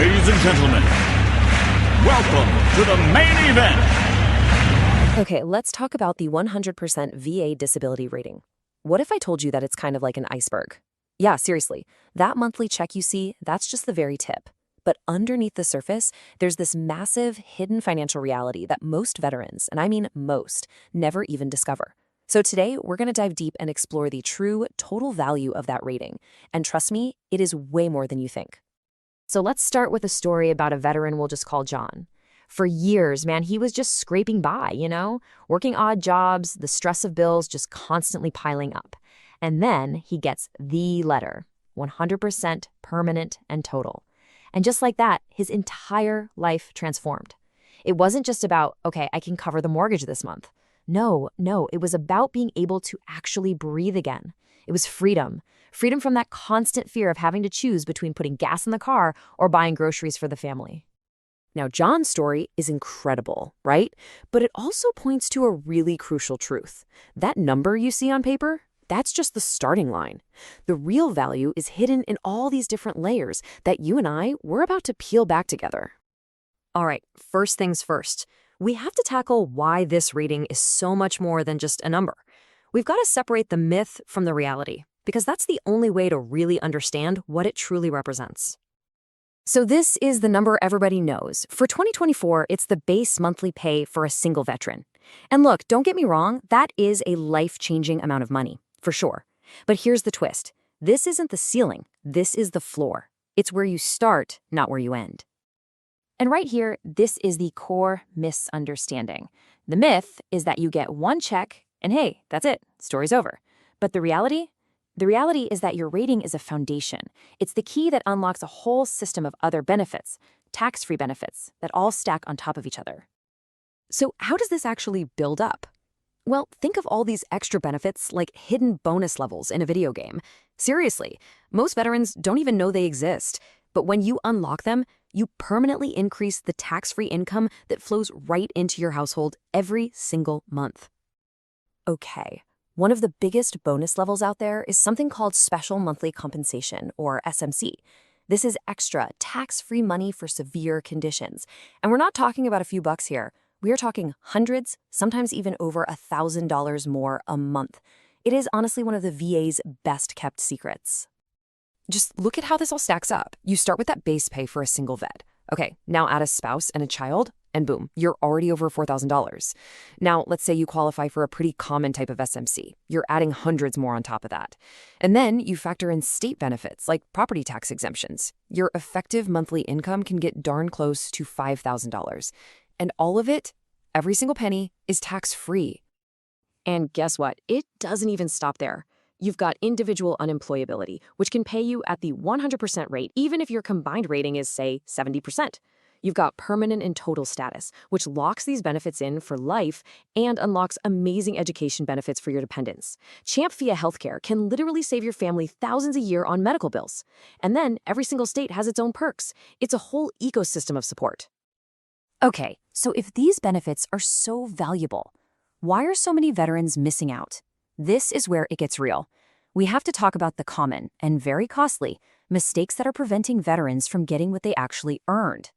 Ladies and gentlemen, welcome to the main event. Okay, let's talk about the 100% VA disability rating. What if I told you that it's kind of like an iceberg? Yeah, seriously, that monthly check you see, that's just the very tip. But underneath the surface, there's this massive hidden financial reality that most veterans, and I mean most, never even discover. So today, we're going to dive deep and explore the true total value of that rating. And trust me, it is way more than you think. So let's start with a story about a veteran we'll just call John. For years, man, he was just scraping by, working odd jobs, the stress of bills just constantly piling up. And then he gets the letter, 100% permanent and total. And just like that, his entire life transformed. It wasn't just about, okay, I can cover the mortgage this month. No, it was about being able to actually breathe again. It was freedom. Freedom from that constant fear of having to choose between putting gas in the car or buying groceries for the family. Now, John's story is incredible, right? But it also points to a really crucial truth. That number you see on paper, that's just the starting line. The real value is hidden in all these different layers that you and I, we're about to peel back together. All right, first things first. We have to tackle why this rating is so much more than just a number. We've got to separate the myth from the reality, because that's the only way to really understand what it truly represents. So this is the number everybody knows. For 2024, it's the base monthly pay for a single veteran. And look, don't get me wrong, that is a life-changing amount of money, for sure. But here's the twist. This isn't the ceiling. This is the floor. It's where you start, not where you end. And right here, this is the core misunderstanding. The myth is that you get one check, and hey, that's it, story's over. But the reality is that your rating is a foundation. It's the key that unlocks a whole system of other benefits, tax-free benefits, that all stack on top of each other. So how does this actually build up? Well, think of all these extra benefits like hidden bonus levels in a video game. Seriously, most veterans don't even know they exist. But when you unlock them, you permanently increase the tax-free income that flows right into your household every single month. Okay, one of the biggest bonus levels out there is something called Special Monthly Compensation, or SMC. This is extra, tax-free money for severe conditions. And we're not talking about a few bucks here. We are talking hundreds, sometimes even over $1,000 more a month. It is honestly one of the VA's best-kept secrets. Just look at how this all stacks up. You start with that base pay for a single vet. Okay, now add a spouse and a child, and boom, you're already over $4,000. Now, let's say you qualify for a pretty common type of SMC. You're adding hundreds more on top of that. And then you factor in state benefits like property tax exemptions. Your effective monthly income can get darn close to $5,000. And all of it, every single penny, is tax-free. And guess what? It doesn't even stop there. You've got individual unemployability, which can pay you at the 100% rate, even if your combined rating is, say, 70%. You've got permanent and total status, which locks these benefits in for life and unlocks amazing education benefits for your dependents. CHAMPVA healthcare can literally save your family thousands a year on medical bills. And then every single state has its own perks. It's a whole ecosystem of support. Okay, so if these benefits are so valuable, why are so many veterans missing out? This is where it gets real. We have to talk about the common and very costly mistakes that are preventing veterans from getting what they actually earned.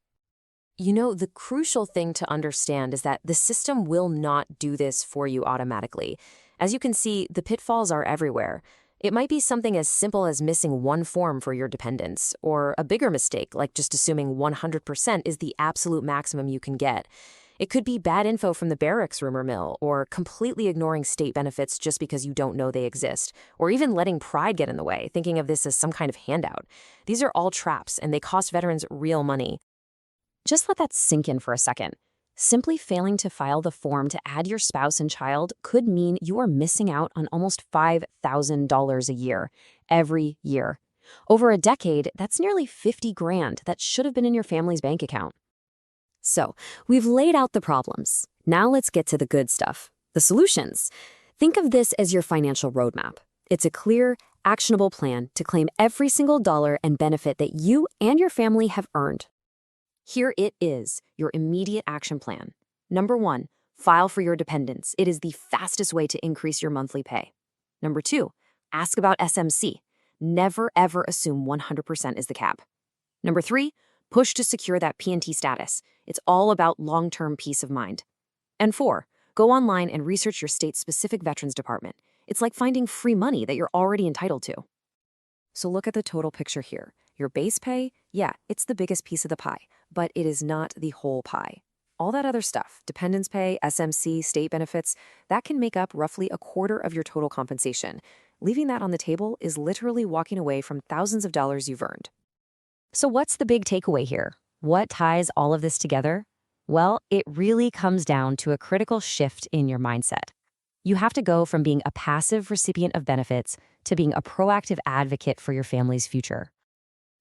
The crucial thing to understand is that the system will not do this for you automatically. As you can see, the pitfalls are everywhere. It might be something as simple as missing one form for your dependents, or a bigger mistake like just assuming 100% is the absolute maximum you can get. It could be bad info from the barracks rumor mill, or completely ignoring state benefits just because you don't know they exist, or even letting pride get in the way, thinking of this as some kind of handout. These are all traps, and they cost veterans real money. Just let that sink in for a second. Simply failing to file the form to add your spouse and child could mean you are missing out on almost $5,000 a year, every year. Over a decade, that's nearly $50,000 that should have been in your family's bank account. So, we've laid out the problems. Now let's get to the good stuff, the solutions. Think of this as your financial roadmap. It's a clear, actionable plan to claim every single dollar and benefit that you and your family have earned. Here it is, your immediate action plan. Number 1, file for your dependents. It is the fastest way to increase your monthly pay. Number 2, ask about SMC. Never ever assume 100% is the cap. Number 3, Push to secure that P&T status. It's all about long-term peace of mind. And 4, go online and research your state's specific Veterans Department. It's like finding free money that you're already entitled to. So look at the total picture here. Your base pay, yeah, it's the biggest piece of the pie, but it is not the whole pie. All that other stuff, dependents pay, SMC, state benefits, that can make up roughly a quarter of your total compensation. Leaving that on the table is literally walking away from thousands of dollars you've earned. So what's the big takeaway here? What ties all of this together? Well, it really comes down to a critical shift in your mindset. You have to go from being a passive recipient of benefits to being a proactive advocate for your family's future.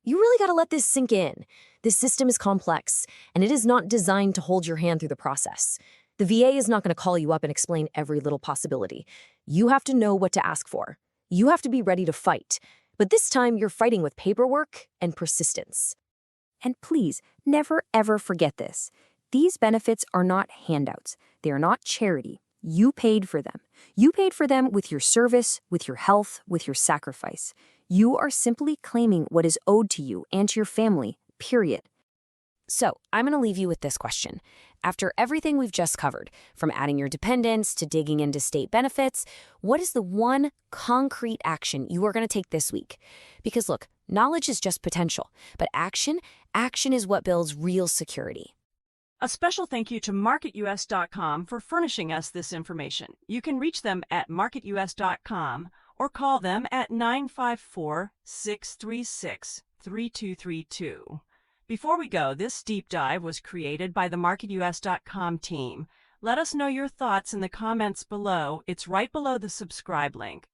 You really got to let this sink in. This system is complex, and it is not designed to hold your hand through the process. The VA is not going to call you up and explain every little possibility. You have to know what to ask for. You have to be ready to fight. But this time, you're fighting with paperwork and persistence. And please, never ever forget this. These benefits are not handouts. They are not charity. You paid for them. You paid for them with your service, with your health, with your sacrifice. You are simply claiming what is owed to you and to your family, period. So, I'm going to leave you with this question. After everything we've just covered, from adding your dependents to digging into state benefits, what is the one concrete action you are going to take this week? Because look, knowledge is just potential, but action is what builds real security. A special thank you to MarketUS.com for furnishing us this information. You can reach them at MarketUS.com or call them at 954-636-3232. Before we go, this deep dive was created by the MarketUS.com team. Let us know your thoughts in the comments below. It's right below the subscribe link.